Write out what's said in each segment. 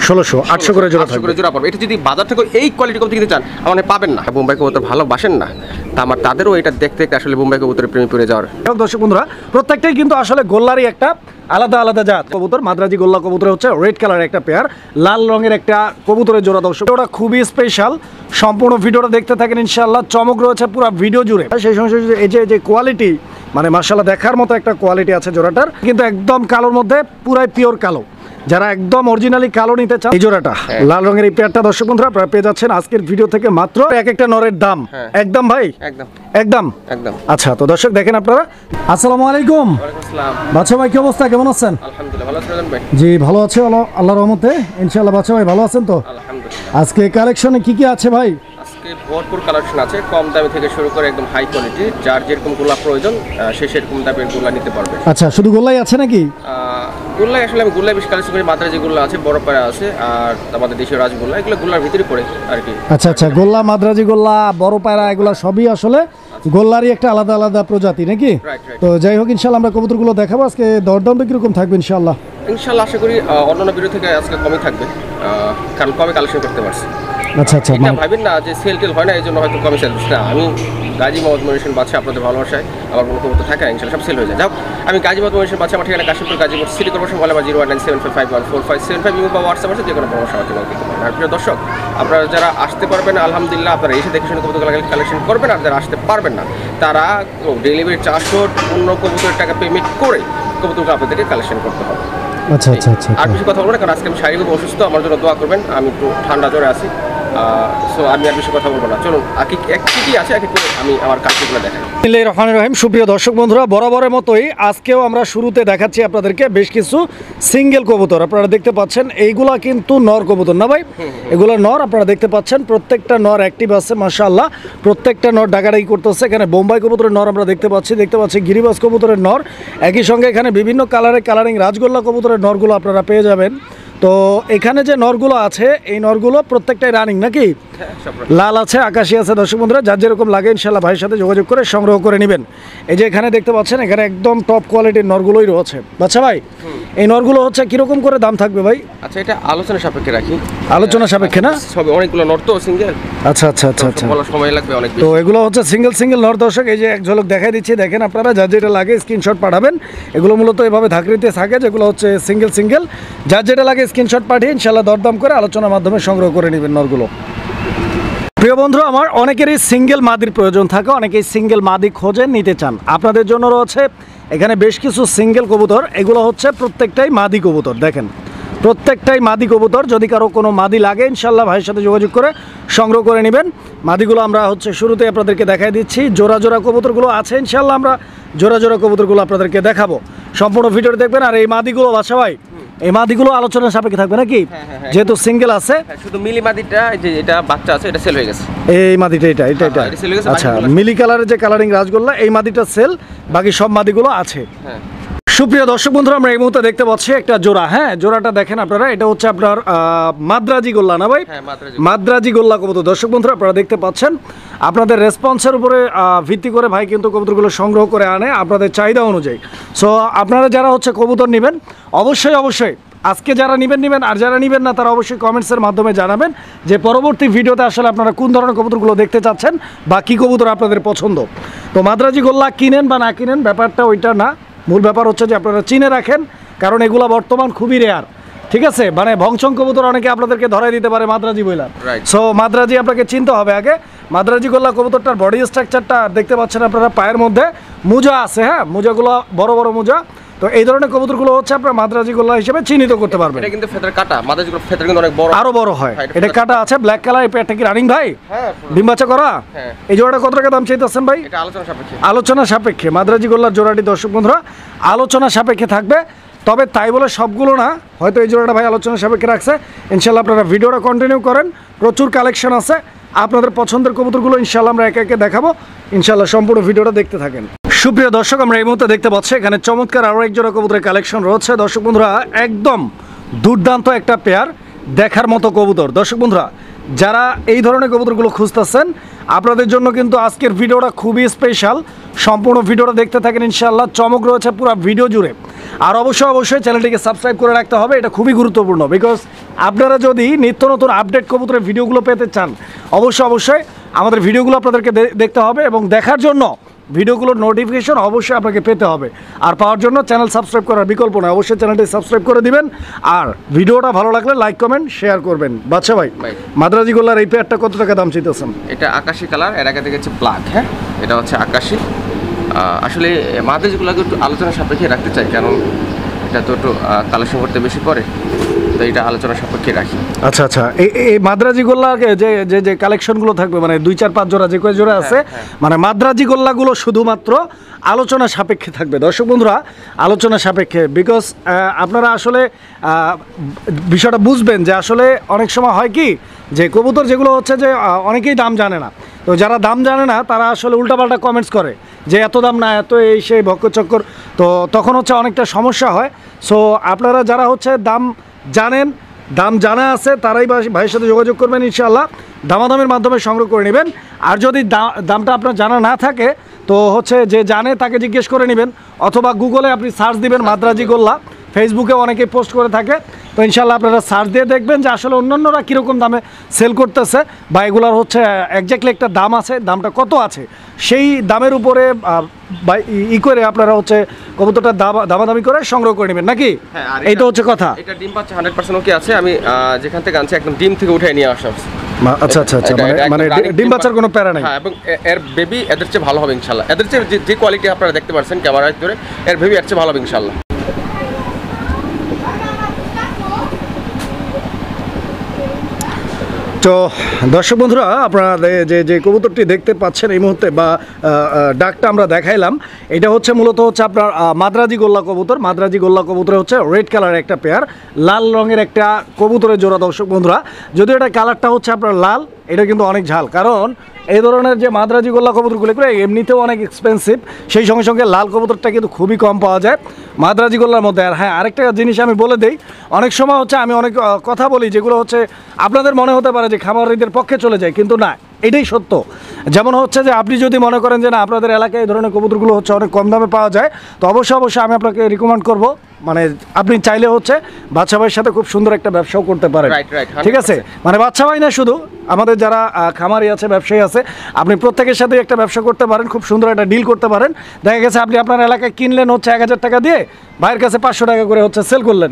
1600 800 করে জোড়া থাকবে। জোড়া পাবে। এটা যদি বাজার থেকে এই কোয়ালিটি কবুতর কিনতে চান মানে পাবেন না। বোম্বাই কবুতর ভালোবাসেন না তা তাদেরও এটা দেখতে দেখতে আসলে বোম্বাই কবুতরের প্রেমে পড়ে যাওয়ার। দর্শক বন্ধুরা প্রত্যেকটাই কিন্তু আসলে গোল্লারই একটা আলাদা আলাদা জাত কবুতর। মাদ্রাজি গোল্লা কবুতর হচ্ছে রেড কালারের একটা পেয়ার, লাল রঙের একটা কবুতরের জোড়া। দর্শক ওটা খুবই স্পেশাল, সম্পূর্ণ ভিডিওটা দেখতে থাকেন ইনশাআল্লাহ। চমক রয়েছে পুরো ভিডিও জুড়ে। সেই সঙ্গে এই যে কোয়ালিটি মানে মাশাআল্লাহ দেখার মতো একটা কোয়ালিটি আছে জোড়াটার, কিন্তু একদম কালোর মধ্যে পুরাই পিওর কালো। যারা একদম অরিজিনালি কালো নিতে চান এই জোড়াটা লাল রঙের এই পেয়ারটা দর্শক বন্ধুরা আপনারা পেয়ে যাচ্ছেন আজকের ভিডিও থেকে মাত্র এক একটা নরের দাম একদম ভাই একদম। আচ্ছা তো দর্শক দেখেন আপনারা। আসসালামু আলাইকুম। বাচ্চা ভাই কি অবস্থা, কেমন আছেন? আলহামদুলিল্লাহ ভালো আছেন ভাই? জি ভালো আছে আল্লাহর রহমতে ইনশাআল্লাহ। বাচ্চা ভাই ভালো আছেন তো? আলহামদুলিল্লাহ। আজকে কালেকশনে কি কি আছে ভাই? আজকে ভরপুর কালেকশন আছে, কম দামে থেকে শুরু করে একদম হাই কোয়ালিটি। যার যেরকম গোলা প্রয়োজন সে সেরকম দামের গোলা নিতে পারবে। আচ্ছা শুধু গোল্লাই আছে নাকি? গোল্লাই আসলে আমি গোল্লাই বেশ কালেকশন করি। মাদ্রাজি গোল্লা আছে, বড় পায়রা আছে, আর আমাদের দেশীয় রাজগোল্লা, এগুলো গোল্লার ভিতরে পড়ে আর কি। আচ্ছা আচ্ছা, গোল্লা মাদ্রাজি গোল্লা বড় পায়রা এগুলো সবই আসলে গোল্লারই একটা আলাদা আলাদা প্রজাতি নাকি? তো যাই হোক ইনশাআল্লাহ আমরা কবুতরগুলো দেখাবো। আজকে দরদামটা কিরকম থাকবে ইনশাআল্লাহ? ইনশাআল্লাহ আশা করি অন্যান্য ভিডিও থেকে আজকে কমই থাকবে, কারণ কমে কালেকশন করতে পারছি। আচ্ছা আচ্ছা, এটা ভাবেন না যে সেল টেল হয় না এই জন্য হয়তো কমে সেল না। আমি গাজী মোহাম্মদ মনিশন বাদশা, আপনাদের ভালোবাসায় আমার কোনো কবুতর থাকে ইনশাআল্লাহ সব সেল হয়ে যায়। যাও আমি গাজী মোহাম্মদ মনিশন বাদশা, আমার ঠিকানা Kashimpur Gazipur city corporation, mobile number 01975514575 imo বা হোয়াটসঅ্যাপ আছে, যে কোনো পরামর্শ আমাকে দিতে পারেন। আর প্রিয় দর্শক আপনারা যারা আসতে পারবেন আলহামদুলিল্লাহ আপনারা এসে দেখে শুনে কবুতর কালেকশন করবেন, আর যারা আসতে পারবেন না তারা ডেলিভারি 400 অন্য কবুতরের টাকা পেমেন্ট করে কবুতরকে আপনাদেরকে কালেকশন করতে হবে। আচ্ছা আচ্ছা আচ্ছা, আর বেশি কথা বলবো না কারণ আজকে আমি শারীরিকভাবে অসুস্থ, আমার জন্য দোয়া করবেন। আমি একটু ঠান্ডা জ্বরে আছি, সো আমি আর বেশি কথা বলবো না। চলুন কি আছে এক করে আমি আমার কাজগুলো দেখাই। বিসমিল্লাহির রহমানির রহিম। সুপ্রিয় দর্শক বন্ধুরা বরাবরের মতোই আজকেও আমরা শুরুতে দেখাচ্ছি আপনাদেরকে বেশ কিছু সিঙ্গেল কবুতর। আপনারা দেখতে পাচ্ছেন এইগুলা কিন্তু নর কবুতর না ভাই? এগুলো নর, আপনারা দেখতে পাচ্ছেন প্রত্যেকটা নর অ্যাক্টিভ আছে মাশাআল্লাহ। প্রত্যেকটা নর ডাকাডাকি করতেছে। এখানে বোম্বাই কবুতরের নর আমরা দেখতে পাচ্ছি গিরিবাজ কবুতরের নর, একই সঙ্গে এখানে বিভিন্ন কালারিং রাজগোল্লা কবুতরের নরগুলো আপনারা পেয়ে যাবেন। তো এখানে যে নরগুলো আছে এই নরগুলো প্রত্যেকটাই রানিং নাকি? লাল আছে, আকাশি আছে। দর্শক বন্ধুরা যার যেরকম লাগে ইনশাআল্লাহ ভাইয়ের সাথে যোগাযোগ করে সংগ্রহ করে নেবেন। এই যে এখানে দেখতে পাচ্ছেন এখানে একদম টপ কোয়ালিটির নরগুলোই রয়েছে। আচ্ছা ভাই এই নরগুলো হচ্ছে কিরকম করে দাম থাকবে ভাই? আচ্ছা এটা আলোচনা সাপেক্ষে রাখি। আলোচনা সাপেক্ষে না? সব অনেকগুলো নর তো সিঙ্গেল। আচ্ছা আচ্ছা আচ্ছা আচ্ছা, বলার সময় লাগবে অনেক। তো এগুলো হচ্ছে সিঙ্গেল নর। দর্শক এই যে এক ঝলক দেখাই দিচ্ছি, দেখেন আপনারা যার যেটা লাগে স্ক্রিনশট পাঠাবেন। এগুলো মূলত এভাবে ধাকরিতে থাকে, যেগুলো হচ্ছে সিঙ্গেল। যার যেটা লাগে স্ক্রিনশট পাঠিয়ে ইনশাআল্লাহ দরদাম করে আলোচনার মাধ্যমে সংগ্রহ করে নেবেন নরগুলো। প্রিয় বন্ধু আমার অনেকেরই সিঙ্গেল মাদির প্রয়োজন থাকে, অনেকেই সিঙ্গেল মাদি খোঁজেন নিতে চান। আপনাদের জন্য রয়েছে এখানে বেশ কিছু সিঙ্গেল কবুতর। এগুলো হচ্ছে প্রত্যেকটাই মাদি কবুতর। দেখেন প্রত্যেকটাই মাদি কবুতর। যদি কারো কোনো মাদি লাগে ইনশাআল্লাহ ভাইয়ের সাথে যোগাযোগ করে সংগ্রহ করে নেবেন। মাদিগুলো আমরা হচ্ছে শুরুতে আপনাদেরকে দেখাই দিচ্ছি। জোড়া কবুতরগুলো আছে ইনশাআল্লাহ আমরা জোড়া কবুতরগুলো আপনাদেরকে দেখাবো। সম্পূর্ণ ভিডিও দেখবেন। আর এই মাদিগুলো বাসা ভাই এই মাদিগুলো আলোচনার সাপেক্ষে থাকবে নাকি? যেহেতু সিঙ্গেল আছে। শুধু মিলি মাদিটা যে এটা বাচ্চা আছে এটা সেল হয়ে গেছে। এই মাদিটা এটা আচ্ছা মিলি কালারের যে কালারিং রাজগোল্লা এই মাদিটা সেল, বাকি সব মাদিগুলো আছে। সুপ্রিয় দর্শক বন্ধুরা আমরা এই মুহূর্তে দেখতে পাচ্ছি একটা জোড়া। জোড়াটা দেখেন আপনারা, এটা হচ্ছে আপনার মাদ্রাজি গোল্লা না ভাই? মাদ্রাজি গোল্লা কবুতর। দর্শক বন্ধুরা আপনারা দেখতে পাচ্ছেন আপনাদের রেসপন্সের উপরে ভিত্তি করে ভাই কিন্তু কবুতরগুলো সংগ্রহ করে আনে আপনাদের চাহিদা অনুযায়ী। সো আপনারা যারা হচ্ছে কবুতর নেবেন অবশ্যই আজকে যারা নেবেন, আর যারা নেবেন না তারা অবশ্যই কমেন্টসের মাধ্যমে জানাবেন যে পরবর্তী ভিডিওতে আসলে আপনারা কোন ধরনের কবুতরগুলো দেখতে চাচ্ছেন বা কী কবুতর আপনাদের পছন্দ। তো মাদ্রাজি গোল্লা কিনেন বা না কিনেন ব্যাপারটা ওইটা না, মূল ব্যাপার হচ্ছে যে আপনারা চিনে রাখেন, কারণ এগুলো বর্তমান খুবই রেয়ার। ঠিক আছে, মানে ভংসং কবুতর অনেকে আপনাদেরকে ধরাই দিতে পারে মাদ্রাজি বইলা। সো মাদ্রাজি আপনাকে চিনতে হবে আগে। মাদ্রাজি গোল্লা কবুতরটার বডি স্ট্রাকচারটা দেখতে পাচ্ছেন আপনারা, পায়ের মধ্যে মোজা আছে। মোজাগুলো বড় মোজা। তো এই ধরনের কবুতরগুলো হচ্ছে আপনার মাদ্রাজি গোল্লা হিসেবে চিহ্নিত করতে পারবেন। এটা কিন্তু ফেদার কাটা, মাদ্রাজি গোল্লা ফেদার কিন্তু অনেক বড়, আরো বড় হয়। এটা কাটা আছে, ব্ল্যাক কালার। এই পেয়ারটা কি রানিং ভাই? ডিম বাচ্চা করা? এই জোড়াটা কত টাকা দাম চাইতেছেন ভাই? এটা আলোচনা সাপেক্ষে মাদ্রাজি গোল্লার জোড়াটি দর্শক বন্ধুরা আলোচনা সাপেক্ষে থাকবে। তবে তাই বলে সবগুলো না, হয়তো এই জোড়াটা ভাই আলোচনা সাপেক্ষে রাখছে। ইনশাআল্লাহ আপনারা ভিডিওটা কন্টিনিউ করেন, প্রচুর কালেকশন আছে। আপনাদের পছন্দের কবুতরগুলো ইনশাআল্লাহ আমরা একে দেখাবো। ইনশাআল্লাহ সম্পূর্ণ ভিডিওটা দেখতে থাকেন। সুপ্রিয় দর্শক আমরা এই মুহূর্তে দেখতে পাচ্ছি এখানে চমৎকার আরও এক জোড়া কবুতরের কালেকশন রয়েছে। দর্শক বন্ধুরা একদম দুর্দান্ত একটা পেয়ার, দেখার মতো কবুতর। দর্শক বন্ধুরা যারা এই ধরনের কবুতরগুলো খুঁজতেছেন আপনাদের জন্য কিন্তু আজকের ভিডিওটা খুবই স্পেশাল। সম্পূর্ণ ভিডিওটা দেখতে থাকেন, ইনশাআল্লাহ চমক রয়েছে পুরো ভিডিও জুড়ে। আর অবশ্যই চ্যানেলটিকে সাবস্ক্রাইব করে রাখতে হবে, এটা খুবই গুরুত্বপূর্ণ। বিকজ আপনারা যদি নিত্য নতুন আপডেট কবুতরের ভিডিওগুলো পেতে চান অবশ্যই আমাদের ভিডিওগুলো আপনাদেরকে দেখতে হবে, এবং দেখার জন্য ভিডিওগুলোর নোটিফিকেশন অবশ্যই আপনাকে পেতে হবে। আর পাওয়ার জন্য চ্যানেল সাবস্ক্রাইব করার বিকল্প নয়, অবশ্যই চ্যানেলটি সাবস্ক্রাইব করে দিবেন। আর ভিডিওটা ভালো লাগলে লাইক কমেন্ট শেয়ার করবেন। বাচ্চা ভাই, মাদ্রাজি গোল্লার এই পেয়ারটা কত টাকা দাম চাইতেছেন? এটা আকাশি কালার, এর আগে থেকে হচ্ছে ব্ল্যাক। হ্যাঁ, এটা হচ্ছে আকাশি। আসলে মাদ্রাজিগুলোকে একটু আলোচনা সাপেক্ষে রাখতে চাই, কারণ এটা তো একটু কালেকশন করতে বেশি পড়ে, তো এটা আলোচনা সাপেক্ষে রাখি। আচ্ছা, এই মাদ্রাজি গোল্লাকে যে কালেকশনগুলো থাকবে, মানে 2-4-5 জোড়া যে কয় জোড়া আছে, মানে মাদ্রাজি গোল্লাগুলো শুধুমাত্র আলোচনা সাপেক্ষে থাকবে দর্শক বন্ধুরা, আলোচনা সাপেক্ষে। বিকজ আপনারা আসলে বিষয়টা বুঝবেন যে আসলে অনেক সময় হয় কি যে কবুতর যেগুলো হচ্ছে যে অনেকেই দাম জানে না, তো যারা দাম জানে না তারা আসলে উল্টাপাল্টা কমেন্টস করে যে এত দাম না, এত এই সেই ভক্কচক্কর, তো তখন হচ্ছে অনেকটা সমস্যা হয়। সো আপনারা যারা হচ্ছে দাম জানেন, দাম জানা আছে, তারাই ভাইয়ের সাথে যোগাযোগ করবেন, ইনশাআল্লাহ দামাদামের মাধ্যমে সংগ্রহ করে নেবেন। আর যদি দামটা আপনার জানা না থাকে তো হচ্ছে যে জানে তাকে জিজ্ঞেস করে নেবেন, অথবা গুগলে আপনি সার্চ দিবেন মাদ্রাজি গোল্লা, ফেসবুকে অনেকেই পোস্ট করে থাকে, তো ইনশাআল্লাহ আপনারা সার্চ দিয়ে দেখবেন যে আসলে অন্যান্যরা কীরকম দামে সেল করতেছে, বা এগুলোর হচ্ছে একজ্যাক্টলি একটা দাম আছে, দামটা কত আছে সেই দামের উপরে করে আপনারা হচ্ছে কবুতরটা দামাদামি করে সংগ্রহ করে নেবেন নাকি? এইটা হচ্ছে কথা। এটা ডিম পাচ্ছে 100% ওকে আছে। আমি যেখান থেকে আনছি একদম ডিম থেকে উঠে নিয়ে আসা। আচ্ছা, মানে ডিম বাচ্চার কোনো প্যারা নাই। হ্যাঁ, এবং এর বেবি এদের চেয়ে ভালো হবে ইনশাআল্লাহ। এদের চেয়ে যে কোয়ালিটি আপনারা দেখতে পাচ্ছেন ক্যামেরায় ধরে, এর বেবি এর চেয়ে ভালো হবে ইনশাআল্লাহ। তো দর্শক বন্ধুরা, আপনারা যে কবুতরটি দেখতে পাচ্ছেন এই মুহূর্তে, বা ডাকটা আমরা দেখাইলাম, এটা হচ্ছে মূলত হচ্ছে আপনার মাদ্রাজি গোল্লা কবুতর। মাদ্রাজি গোল্লা কবুতর হচ্ছে রেড কালারের একটা পেয়ার, লাল রঙের একটা কবুতরের জোড়া দর্শক বন্ধুরা। যদিও এটা কালারটা হচ্ছে আপনার লাল, এটা কিন্তু অনেক ঝাল, কারণ এই ধরনের যে মাদ্রাজি গোল্লা কবুতরগুলো এমনিতেও অনেক এক্সপেন্সিভ, সেই সঙ্গে লাল কবুতরটা কিন্তু খুবই কম পাওয়া যায় মাদ্রাজি গোল্লার মধ্যে। আর হ্যাঁ, আরেকটা জিনিস আমি বলে দিই, অনেক সময় হচ্ছে আমি অনেক কথা বলি যেগুলো হচ্ছে আপনাদের মনে হতে পারে যে খামারিদের পক্ষে চলে যায়, কিন্তু না, এটাই সত্য। যেমন হচ্ছে যে আপনি যদি মনে করেন যে না আপনাদের এলাকায় এই ধরনের কবুতরগুলো হচ্ছে অনেক কম দামে পাওয়া যায়, তো অবশ্যই আমি আপনাকে রিকমেন্ড করব, মানে আপনি চাইলে হচ্ছে বাচ্চা ভাইয়ের সাথে খুব সুন্দর একটা ব্যবসাও করতে পারেন। ঠিক আছে, মানে বাচ্চা ভাই না, শুধু আমাদের যারা খামারি আছে, ব্যবসায়ী আছে, আপনি প্রত্যেকের সাথে একটা ব্যবসা করতে পারেন, খুব সুন্দর একটা ডিল করতে পারেন। দেখা গেছে আপনি আপনার এলাকায় কিনলেন হচ্ছে 1000 টাকা দিয়ে, ভাইয়ের কাছে 500 টাকা করে হচ্ছে সেল করলেন,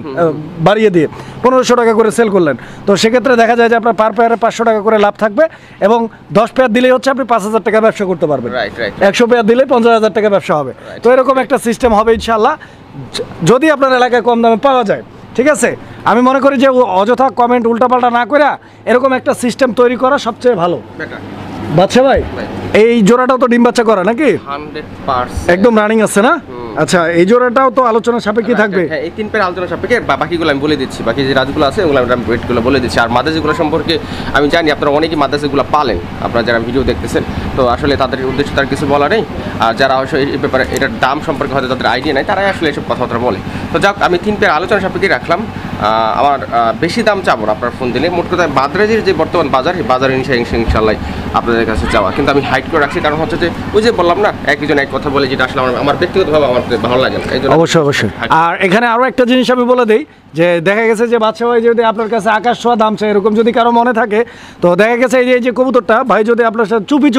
বাড়িয়ে দিয়ে 1500 টাকা করে সেল করলেন, তো সেক্ষেত্রে দেখা যায় যে আপনার পার পেয়ারে 500 টাকা করে লাভ থাকবে, এবং 10 পেয়ার দিলেই হচ্ছে আপনি 5000 টাকা ব্যবসা করতে পারবেন। 100 পেয়ার দিলে 50,000 টাকা ব্যবসা হবে। তো এরকম একটা সিস্টেম হবে ইনশাআল্লাহ, যদি আপনার এলাকায় কম দামে পাওয়া যায়। ঠিক আছে, আমি মনে করি যে অযথা কমেন্ট উল্টাপাল্টা না করে এরকম একটা সিস্টেম তৈরি করা সবচেয়ে ভালো। বাচ্চা ভাই, এই জোড়াটাও তো ডিম বাচ্চা করা নাকি? 100% একদম রানিং আছে না? আচ্ছা, এই জোড়াটাও তো আলোচনা সাপেক্ষে থাকবে। হ্যাঁ, এই 3 পেয়ার আলোচনা সাপেক্ষে, বাকিগুলো আমি বলে দিচ্ছি, বাকি যে রাজগুলো আছে ওগুলো আমি ওয়েটগুলো বলে দিচ্ছি। আর মাদ্রাজিগুলো সম্পর্কে আমি জানি আপনারা অনেকেই মাদ্রাজিগুলো পালেন, আপনারা যারা ভিডিও দেখতেছেন, তো আসলে তাদের উদ্দেশ্যে তার কিছু বলা নেই। আর যারা অবশ্য এই ব্যাপারে এটার দাম সম্পর্কে হয়তো তাদের আইডিয়া নেই, তারাই আসলে এসব কথাবার্তা বলে। তো যাক, আমি 3 পেয়ার আলোচনা সাপেক্ষে রাখলাম। আমার বেশি দাম চাবো না আপনার ফোন দিলে। মোট কথা মাদ্রাজির যে বর্তমান বাজার, এই বাজারে ইনশাআল্লাহ আপনাদের কাছে যাওয়া, কিন্তু আমি হাইট করে রাখছি, কারণ হচ্ছে যে ওই যে বললাম না, একজন এক কথা বলে, যেটা আসলে আমার ব্যক্তিগতভাবে আমার ভালো লাগে না। অবশ্যই। আর এখানে আরও একটা জিনিস আমি বলে দিই, যে দেখা গেছে যে বাচ্চা ভাই যদি আপনার কাছে আকাশ ছোঁয়া দাম চাই, এরকম যদি কারো মনে থাকে, তো দেখা গেছে এই যে কবুতরটা ভাই যদি আপনার সাথে চুপি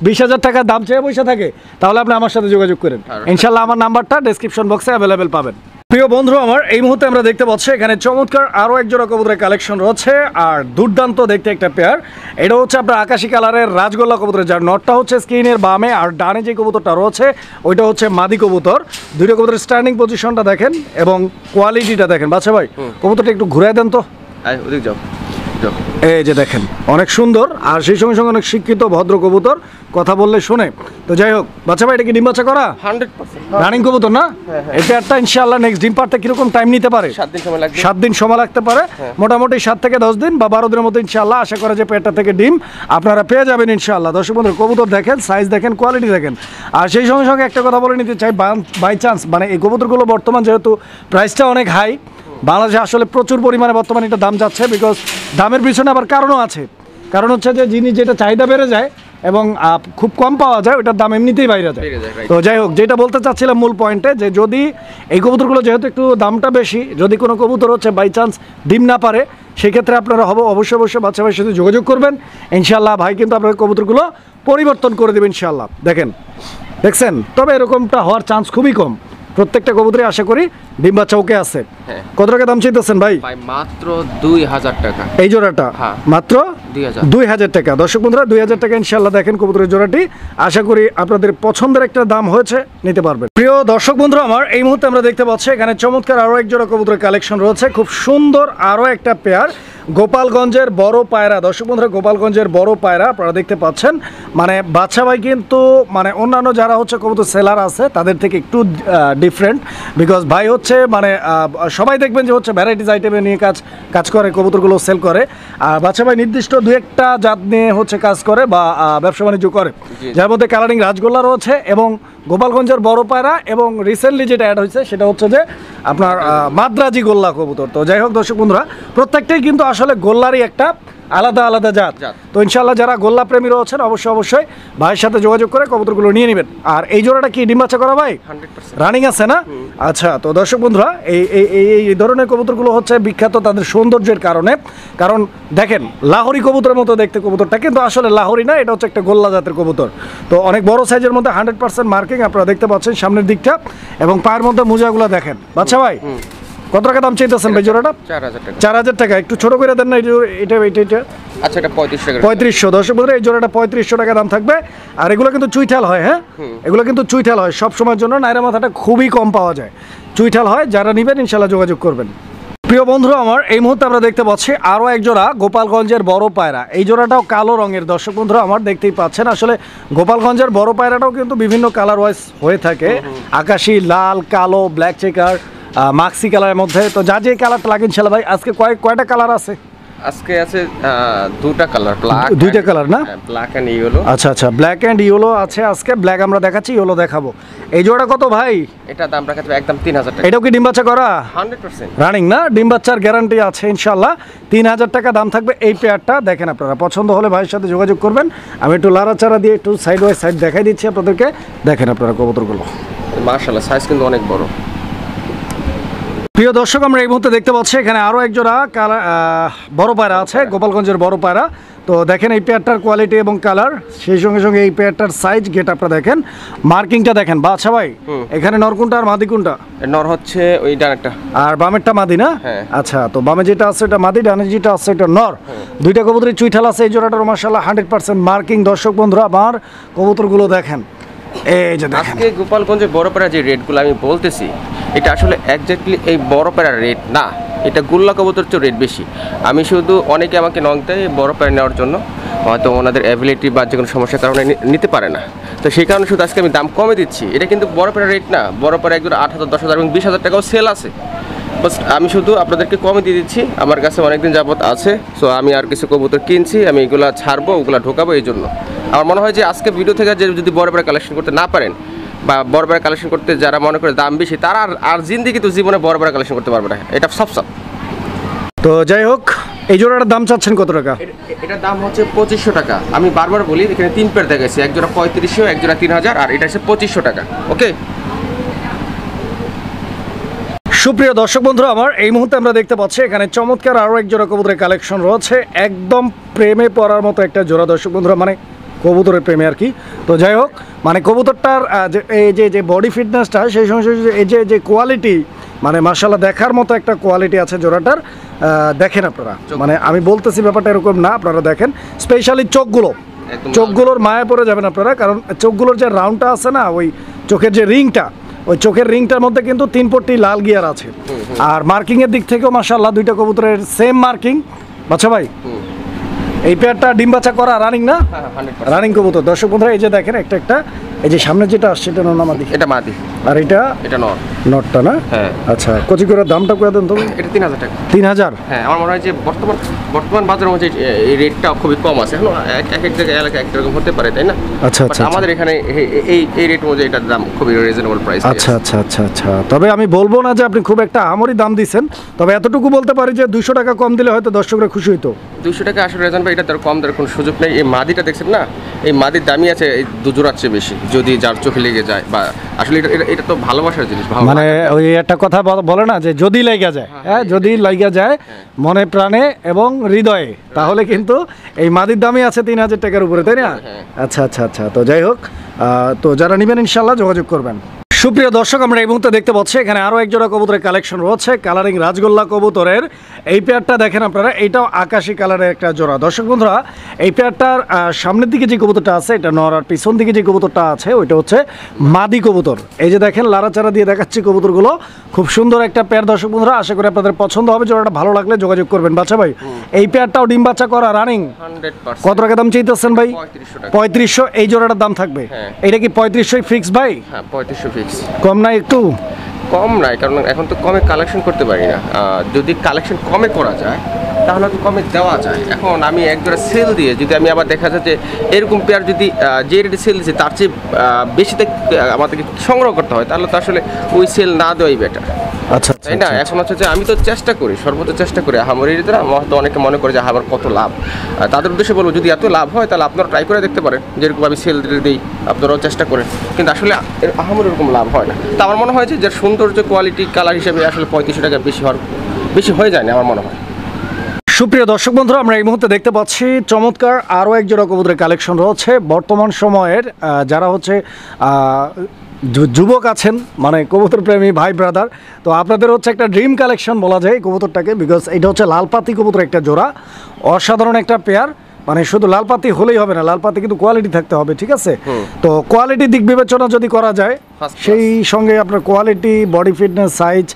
20,000 টাকা দাম চেয়ে বসে থাকে, তাহলে আপনি আমার সাথে যোগাযোগ করেন, ইনশাআল্লাহ আমার নাম্বারটা ডেসক্রিপশন বক্সে অ্যাভেলেবেল পাবেন। প্রিয় বন্ধু আমার, এই মুহূর্তে আমরা দেখতে পাচ্ছি এখানে চমৎকার আরও এক জোড়া কবুতরের কালেকশন রয়েছে, আর দুর্দান্ত দেখতে একটা পেয়ার। এটা হচ্ছে আপনার আকাশি কালারের রাজগোল্লা কবুতর, যার নটটা হচ্ছে স্ক্রিনের বামে, আর ডানে যে কবুতরটা রয়েছে ওইটা হচ্ছে মাদি কবুতর। দুইটা কবুতরের স্ট্যান্ডিং পজিশনটা দেখেন এবং কোয়ালিটিটা দেখেন। বাচ্চা ভাই, কবুতরটা একটু ঘুরে দেন তো, ওদিক যাও। এই যে দেখেন, অনেক সুন্দর, আর সেই সঙ্গে অনেক শিক্ষিত ভদ্র কবুতর, কথা বললে শুনে। তো যাই হোক বাচ্চা ভাই, এটা কি ডিম বাচ্চা করা? 100% রানিং কবুতর না? এটা একটা ইনশাআল্লাহ নেক্সট ডিম পারতে কিরকম টাইম নিতে পারে? 7 দিন সময় লাগবে। 7 দিন সময় লাগতে পারে, মোটামুটি 7 থেকে 10 দিন বা 12 দিনের মতো ইনশাআল্লাহ আশা করা যায় পেটটা থেকে ডিম আপনারা পেয়ে যাবেন ইনশাআল্লাহ। দর্শক বন্ধু, কবুতর দেখেন, সাইজ দেখেন, কোয়ালিটি দেখেন। আর সেই সঙ্গে একটা কথা বলে নিতে চাই, বাই চান্স মানে এই কবুতরগুলো বর্তমান যেহেতু প্রাইসটা অনেক হাই, বাংলাদেশে আসলে প্রচুর পরিমাণে বর্তমানে এটা দাম যাচ্ছে, বিকজ দামের পিছনে আবার কারণও আছে। কারণ হচ্ছে যে জিনিস যেটা চাহিদা বেড়ে যায় এবং খুব কম পাওয়া যায় ওটার দাম এমনিতেই বাইরে যায়। তো যাই হোক, যেটা বলতে চাচ্ছিলাম মূল পয়েন্টে, যে যদি এই কবুতরগুলো যেহেতু একটু দামটা বেশি, যদি কোনো কবুতর হচ্ছে বাই চান্স ডিম না পারে, সেক্ষেত্রে আপনারা অবশ্যই বাচ্চা ভাইয়ের সাথে যোগাযোগ করবেন। ইনশাল্লাহ ভাই কিন্তু আপনার কবুতরগুলো পরিবর্তন করে দেবেন ইনশাল্লাহ। দেখছেন, তবে এরকমটা হওয়ার চান্স খুবই কম। প্রত্যেকটা কবুতরে আশা করি ডিম বাচ্চা ওকে আছে। কত টাকা দাম চাইতেছেন ভাই? মাত্র 2000 টাকা এই জোড়াটা, মাত্র 2000 টাকা। দর্শক বন্ধুরা, 2000 টাকা ইনশাল্লাহ। দেখেন কবুতরের জোড়াটি, আশা করি আপনাদের পছন্দের একটা দাম হয়েছে, নিতে পারবেন। প্রিয় দর্শক বন্ধুরা আমার, এই মুহূর্তে আমরা দেখতে পাচ্ছি এখানে চমৎকার আরও এক জোড়া কবুতরের কালেকশন রয়েছে। খুব সুন্দর আরও একটা পেয়ার গোপালগঞ্জের বড় পায়রা। দর্শক বন্ধুরা, গোপালগঞ্জের বড় পায়রা আপনারা দেখতে পাচ্ছেন। মানে বাচ্চা ভাই কিন্তু মানে অন্যান্য যারা হচ্ছে কবুতর সেলার আছে তাদের থেকে একটু ডিফারেন্ট, বিকজ ভাই হচ্ছে মানে সবাই দেখবেন যে হচ্ছে ভ্যারাইটিস আইটেমে নিয়ে কাজ করে, কবুতরগুলো সেল করে। আর বাচ্চা ভাই নির্দিষ্ট দু একটা জাত নিয়ে হচ্ছে কাজ করে বা ব্যবসা বাণিজ্য করে, যার মধ্যে কালারিং রাজগোল্লা রয়েছে এবং গোপালগঞ্জের বড় পায়রা, এবং রিসেন্টলি যেটা অ্যাড হয়েছে সেটা হচ্ছে যে আপনার মাদ্রাজি গোল্লা কবুতর। তো যাই হোক দর্শক বন্ধুরা, প্রত্যেকটাই কিন্তু আসলে গোল্লারই একটা আলাদা আলাদা জাত। তো ইনশাল্লাহ যারা গোল্লা প্রেমী রয়েছেন অবশ্যই ভাইয়ের সাথে যোগাযোগ করে কবুতরগুলো নিয়ে নেবেন। আর এই জোড়াটা কি ডিম বাচ্চা করা ভাই? 100% রানিং আছে না? আচ্ছা, তো দর্শক বন্ধুরা, এই ধরনের কবুতরগুলো হচ্ছে বিখ্যাত তাদের সৌন্দর্যের কারণে। কারণ দেখেন, লাহোরি কবুতরের মতো দেখতে কবুতরটা, কিন্তু আসলে লাহোরি না, এটা হচ্ছে একটা গোল্লা জাতের কবুতর। তো অনেক বড় সাইজের মধ্যে 100% মার্কিং আপনারা দেখতে পাচ্ছেন সামনের দিকটা, এবং পায়ের মধ্যে মোজাগুলো দেখেন। বাচ্চা ভাই কত টাকা দাম চাইতেছেন ভাই জোড়াটা? 4000 টাকা। একটু ছোট করে দেন না এটা। আচ্ছা, এটা 3500 টাকা। 3500। দর্শক বন্ধুরা, এই জোড়াটা 3500 টাকা দাম থাকবে। আর এগুলো কিন্তু চুইঠাল হয়। হ্যাঁ, এগুলো কিন্তু চুইঠাল হয় সব সময়ের জন্য। নাইরা মাথাটা খুবই কম পাওয়া যায়, চুইঠাল হয়। যারা নেবেন ইনশাল্লাহ যোগাযোগ করবেন। প্রিয় বন্ধুরা আমার, এই মুহূর্তে আমরা দেখতে পাচ্ছি আরও এক জোড়া গোপালগঞ্জের বড় পায়রা। এই জোড়াটাও কালো রঙের। দর্শক বন্ধুরা আমার, দেখতেই পাচ্ছেন আসলে গোপালগঞ্জের বড় পায়রাটাও কিন্তু বিভিন্ন কালার ওয়াইজ হয়ে থাকে, আকাশি, লাল, কালো, ব্ল্যাক চেকার, মাক্সি কালারের মধ্যে। তো যা যে কালারটা লাগে ইনশাল্লাহ ভাই। আজকে কয়টা কালার আছে? আজকে আছে দুটা কালার, দুইটা কালার না? Black and yellow. আচ্ছা, ব্ল্যাক এন্ড ইয়েলো আছে আজকে। ব্ল্যাক আমরা দেখাচ্ছি, ইয়েলো দেখাবো। এই জোড়া কত ভাই? এটা দাম রাখা যাবে একদম 3000 টাকা। এটাও কি ডিম বাচ্চা করা? 100% রানিং না? ডিম বাচ্চার গ্যারান্টি আছে ইনশাল্লাহ। 3000 টাকা দাম থাকবে এই পেয়ারটা। দেখেন আপনারা পছন্দ হলে ভাইয়ের সাথে যোগাযোগ করবেন। আমি একটু লাড়াচাড়া দিয়ে একটু সাইড বাই সাইড দেখাই দিচ্ছি আপনাদেরকে। দেখেন আপনারা কবুতরগুলো, মাশাআল্লাহ সাইজ কিন্তু অনেক বড়। প্রিয় দর্শক, আমরা এই মুহূর্তে দেখতে পাচ্ছি এখানে আরও এক জোড়া বড় পায়রা আছে, গোপালগঞ্জের বড় পায়রা। তো দেখেন এই পেয়ারটার কোয়ালিটি এবং কালার, সেই সঙ্গে সঙ্গে এই পেয়ারটার সাইজ, গেট আপটা দেখেন, মার্কিংটা দেখেন। বাচ্চা ভাই এখানে নর কোনটা আর মাদি কোনটা? নর হচ্ছে ওই ডানেরটা, আর বামেরটা মাদি না? আচ্ছা, তো বামে যেটা আছে এটা মাদি, ডানে যেটা আছে এটা নর। দুইটা কবুতরের চুইঠাল আছে। এই জোড়াটার মাশাআল্লাহ 100% মার্কিং। দর্শক বন্ধুরা আমার, কবুতরগুলো দেখেন। এই যে দেখেন, আজকে গোপালগঞ্জের বড় পায়রা যে রেটগুলো আমি বলতেছি, এটা আসলে একজাক্টলি এই বড় পায়রার রেট না, এটা গোল্লা কবুতর চেয়ে রেট বেশি। আমি শুধু, অনেকে আমাকে নক দেয় বড় পায়রা নেওয়ার জন্য, হয়তো ওনাদের অ্যাবিলিটি বা যে কোনো সমস্যার কারণে নিতে পারে না। তো সেই কারণে শুধু আজকে আমি দাম কমে দিচ্ছি। এটা কিন্তু বড় পায়রার রেট না। বড় পায়রা একজন 8000, 10000 এবং 20000 টাকাও সেল আছে। বাস আমি শুধু আপনাদেরকে কমে দিয়ে দিচ্ছি। আমার কাছে অনেকদিন যাবত আছে, সো আমি আর কিছু কবুতর কিনছি, আমি এগুলো ছাড়বো, ওগুলো ঢোকাবো। এই জন্য আমার মনে হয় যে আজকে ভিডিও থেকে যদি বড় পায়রা কালেকশন করতে না পারেন, বা বড় পায়রা কালেকশন করতে যারা মনে করে দাম বেশি, তারা আর জিন্দিগি তো জীবনে বড় পায়রা কালেকশন করতে পারবে না, এটা সব। তো যাই হোক, এই জোড়াটার দাম চাচ্ছেন কত টাকা? এটার দাম হচ্ছে 2500 টাকা। আমি বারবার বলি, এখানে 3 পেয়ার দেখাচ্ছি, এক জোড়া 3500, এক জোড়া 3000, আর এটা হচ্ছে 2500 টাকা। ওকে। সুপ্রিয় দর্শক বন্ধুরা আমার, এই মুহূর্তে আমরা দেখতে পাচ্ছি এখানে চমৎকার আরও এক জোড়া কবুতরের কালেকশন রয়েছে। একদম প্রেমে পড়ার মতো একটা জোড়া দর্শক বন্ধুরা, মানে কবুতরের প্রেমে আর কি। তো যাই হোক, মানে কবুতরটার এই যে বডি ফিটনেসটা, সেই সঙ্গে এই যে কোয়ালিটি, মানে মাশাআল্লাহ দেখার মতো একটা কোয়ালিটি আছে জোড়াটার। দেখেন আপনারা, মানে আমি বলতেছি ব্যাপারটা এরকম না, আপনারা দেখেন স্পেশালি চোখগুলোর মায়া পড়ে যাবেন আপনারা। কারণ চোখগুলোর যে রাউন্ডটা আছে না, ওই চোখের যে রিংটা, ওই চোখের রিংটার মধ্যে কিন্তু 3 পট্টি লাল গিয়ার আছে। আর মার্কিংয়ের দিক থেকেও মাশাআল্লাহ দুইটা কবুতরের সেম মার্কিং। বাচ্চা ভাই এই পেয়ারটা ডিম বাচ্চা করা রানিং না? রানিং কবুতর। দর্শক বন্ধুরা এই যে দেখেন একটা এই যে সামনে যেটা আসছে এটা নর না মাদি? এটা মাদি। আর এটা নর। নরটা না? হ্যাঁ। আচ্ছা, কচি করে দামটা কত দেন তুমি? এটা 3000 টাকা। 3000? হ্যাঁ, আমার মনে হয় যে বর্তমান বাজারের মধ্যে এই রেটটা খুবই কম আছে। এখন এক এক জায়গায় এলাকা এক রকম হতে পারে, তাই না? আচ্ছা আচ্ছা। আমাদের এখানে এই রেট অনুযায়ী এটার দাম খুবই রিজনেবল প্রাইস। আচ্ছা আচ্ছা আচ্ছা আচ্ছা। তবে আমি বলবো না যে আপনি খুব একটা আমরি দাম দিচ্ছেন, তবে এতটুকু বলতে পারি যে 200 টাকা কম দিলে হয়তো দর্শকরা খুশি হইতো। 200 টাকা আসলে রেজান ভাই, এটা তার কম দেওয়ার কোনো সুযোগ নেই। এই মাদিটা দেখছেন না, এই মাদির দামই আছে এই দুজোড়ার চেয়ে বেশি, যদি যার চোখে লেগে যায়। বা আসলে এটা তো ভালোবাসার জিনিস। মানে ওই একটা কথা বলে না যে যদি লাইগা যায়, হ্যাঁ যদি লাইগা যায় মনে প্রাণে এবং হৃদয়ে, তাহলে কিন্তু এই মাদির দামই আছে 3000 টাকার উপরে, তাই না? আচ্ছা আচ্ছা আচ্ছা। তো যাই হোক, তো যারা নেবেন ইনশাল্লাহ যোগাযোগ করবেন। সুপ্রিয় দর্শক, আমরা এই মুহূর্তে দেখতে পাচ্ছি এখানে আরও এক জোড়া কবুতরের কালেকশন রয়েছে। কালারিং রাজগোল্লা কবুতরের এই পেয়ারটা দেখেন আপনারা, এইটাও আকাশি কালারের একটা জোড়া। দর্শক বন্ধুরা, এই পেয়ারটার সামনের দিকে যে কবুতরটা আছে এটা নর, আর পিছন দিকে যে কবুতরটা আছে ওইটা হচ্ছে মাদি কবুতর। এই যে দেখেন লাড়াচাড়া দিয়ে দেখাচ্ছি কবুতরগুলো, খুব সুন্দর একটা পেয়ার। দর্শক বন্ধুরা, আশা করি আপনাদের পছন্দ হবে। জোড়াটা ভালো লাগলে যোগাযোগ করবেন। বাচ্চা ভাই, এই পেয়ারটাও ডিম বাচ্চা করা রানিং 100%। কত টাকা দাম চাইতেছেন ভাই? 3500 এই জোড়াটার দাম থাকবে? এটা কি 3500 ফিক্স ভাই? হ্যাঁ, 3500 ফিক্স। কম নাই একটু? কম নাই, কারণ এখন তো কমে কালেকশন করতে পারি না। যদি কালেকশন কমে করা যায় তাহলে তো কমে দেওয়া যায়। এখন আমি একজোড়া সেল দিয়ে যদি আমি আবার দেখা যায় যে এরকম পেয়ার যদি যে রেটে সেল দিচ্ছে তার চেয়ে বেশিতে আমাদেরকে সংগ্রহ করতে হয়, তাহলে তো আসলে ওই সেল না দেওয়াই বেটার, আচ্ছা তাই না? এখন হচ্ছে যে আমি তো চেষ্টা করি, সর্বোচ্চ চেষ্টা করি। হামারির দ্বারা হয়তো অনেকে মনে করে যে আমার কত লাভ, তাদের উদ্দেশ্যে বলবো যদি এত লাভ হয় তাহলে আপনারা ট্রাই করে দেখতে পারেন। যেরকম আমি সেল দিই আপনারাও চেষ্টা করেন, কিন্তু আসলে আমার এরকম লাভ হয় না। তা আমার মনে হয় যে যার সৌন্দর্য কোয়ালিটি কালার হিসেবে আসলে 3500 টাকা বেশি হয়ে যায় না আমার মনে হয়। সুপ্রিয় দর্শক বন্ধুরা, আমরা এই মুহূর্তে দেখতে পাচ্ছি চমৎকার আরও এক জোড়া কবুতরের কালেকশন রয়েছে। বর্তমান সময়ের যারা হচ্ছে যুবক আছেন, মানে কবুতর প্রেমী ভাই ব্রাদার, তো আপনাদের হচ্ছে একটা ড্রিম কালেকশন বলা যায় এই কবুতরটাকে। বিকজ এটা হচ্ছে লালপাতি কবুতর একটা জোড়া, অসাধারণ একটা পেয়ার। মানে শুধু লালপাতি হলেই হবে না, লালপাতি কিন্তু কোয়ালিটি থাকতে হবে, ঠিক আছে? তো কোয়ালিটির দিক বিবেচনা যদি করা যায়, সেই সঙ্গে আপনার কোয়ালিটি, বডি ফিটনেস, সাইজ,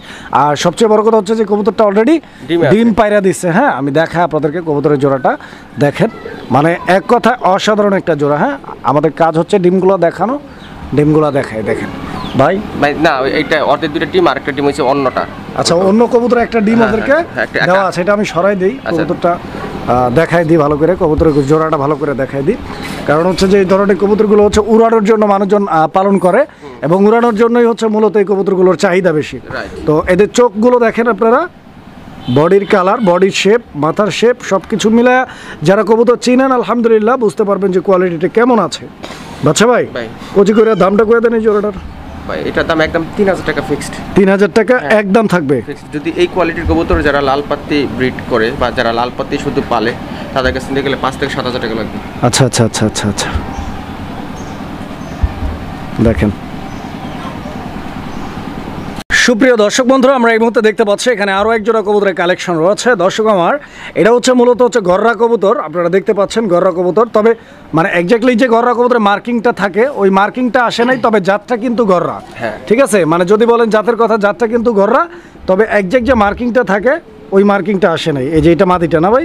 আর সবচেয়ে বড় কথা হচ্ছে যে কবুতরটা অলরেডি ডিম পায়রা দিচ্ছে। হ্যাঁ, আমি দেখাই আপনাদেরকে কবুতরের জোড়াটা দেখেন, মানে এক কথায় অসাধারণ একটা জোড়া। হ্যাঁ, আমাদের কাজ হচ্ছে ডিমগুলো দেখানো, ডিমগুলো দেখায় দেখেন ভাই। না, এইটা অর্ধেক দুটো ডিম আর একটা ডিম হচ্ছে অন্যটা। আচ্ছা, অন্য কবুতর একটা ডিম ওদেরকে দেওয়া আছে, এটা আমি সরাই দিই, কবুতরটা দেখাই দিই ভালো করে, কবুতরের জোড়াটা ভালো করে দেখাই দিই। কারণ হচ্ছে যে এই ধরনের কবুতরগুলো হচ্ছে উড়ানোর জন্য মানুষজন পালন করে, এবং উড়ানোর জন্যই হচ্ছে মূলত এই কবুতরগুলোর চাহিদা বেশি। তো এদের চোখগুলো দেখেন আপনারা, বডির কালার, বডির শেপ, মাথার শেপ, সব কিছু মিলে যারা কবুতর চিনেন আলহামদুলিল্লাহ বুঝতে পারবেন যে কোয়ালিটিটা কেমন আছে। বাচ্চা ভাই, কচি করে দামটা করে দেন এই জোড়াটার। এটার দাম একদম 3000 টাকা ফিক্সড। 3000 টাকা একদম থাকবে। যদি এই কোয়ালিটির কবুতর যারা লাল পাত্তি ব্রিড করে বা যারা লাল পাত্তি শুধু পালে, তাদের কাছে নিয়ে গেলে 5 থেকে 7000 টাকা লাগবে। আচ্ছা আচ্ছা আচ্ছা আচ্ছা আচ্ছা, দেখেন। সুপ্রিয় দর্শক বন্ধুরা, আমরা এই মুহূর্তে দেখতে পাচ্ছি এখানে আরও এক জোড়া কবুতরের কালেকশন রয়েছে। দর্শক আমার, এটা হচ্ছে মূলত হচ্ছে গররা কবুতর, আপনারা দেখতে পাচ্ছেন গররা কবুতর। তবে মানে এক্স্যাক্টলি যে গররা কবুতরের মার্কিংটা থাকে ওই মার্কিংটা আসে নাই, তবে জাতটা কিন্তু গররা। ঠিক আছে, মানে যদি বলেন জাতের কথা, জাতটা কিন্তু গররা, তবে এক্স্যাক্ট যে মার্কিংটা থাকে ওই মার্কিংটা আসে নাই। এই যে এটা মাদিটা না ভাই?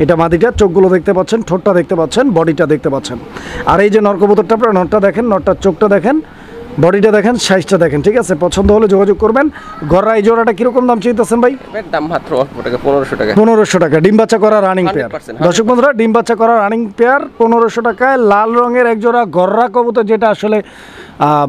এটা মাদিটা, চোখগুলো দেখতে পাচ্ছেন, ঠোঁটটা দেখতে পাচ্ছেন, বডিটা দেখতে পাচ্ছেন। আর এই যে নর কবুতরটা, আপনারা নরটা দেখেন, নরটার চোখটা দেখেন, বডিটা দেখেন, সাইজটা দেখেন, ঠিক আছে? পছন্দ হলে যোগাযোগ করবেন। গররা এই জোড়াটা কিরকম দাম চাইতেছেন ভাই? দাম মাত্র অল্প টাকা, 1500 টাকা। 1500 টাকা, ডিম বাচ্চা করা রানিং পেয়ার। দর্শক বন্ধুরা, ডিম বাচ্চা করা রানিং পেয়ার 1500 টাকায় লাল রঙের এক জোড়া গররা কবুতর, যেটা আসলে